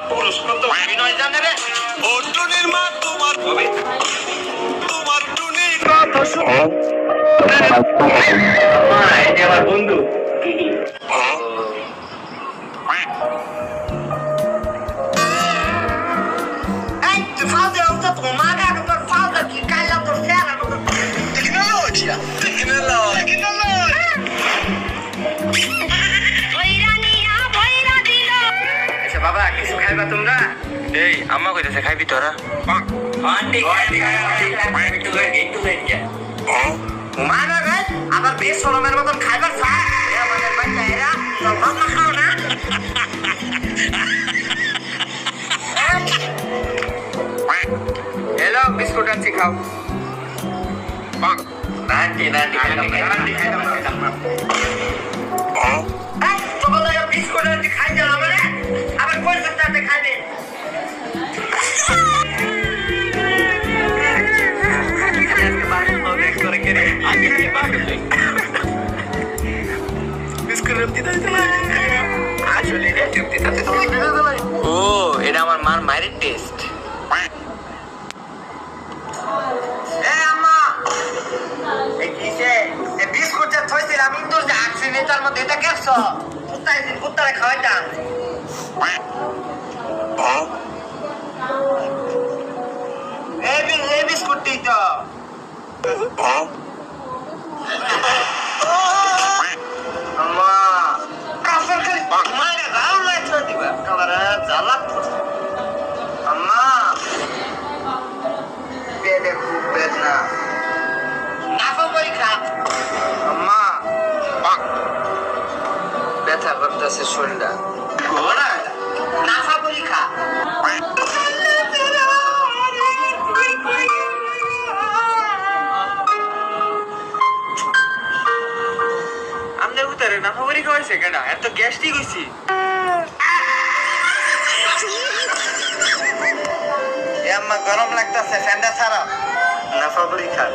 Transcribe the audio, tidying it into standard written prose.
পুরস্কার তো অভিনয় জানে রে। ও টুনির মা তোমার তোমার টুনির কথা শুনে আমার বন্ধু বাবা কিছু খাইবা তোমরা? এই আম্মা কইতেছে খাইবি তোরা? আবার বেশ সরমের মতন খাইবার আমাদের বাচ্চা এরা খাও না। হ্যালো বিস্কুট আনছি খাও। বিস্কুট আনছি খাই যাও মানে আবার কোন সপ্তাহে খাইবে? ও এটা আমার মার মায়ের টেস্ট। বিস্কুট যা থইছিলাম ইন্দুর যে আটশো নেতার মধ্যে এটা কেছ কুত্তারে খাওয়াইতাম। এই বিস্কুটটি তো পেটে খুব বেদনা নাফা পরীক্ষা আম্মা ব্যথা করতেছে শরীরটা নাফা পরীক্ষা আমাদের উত্তরে নাফা পরীক্ষা হয়েছে কেনা এত গ্যাস্ট্রিক হয়েছি। আম্মা গরম লাগতেছে ফ্যানটা ছাড়া নাফা পরীক্ষা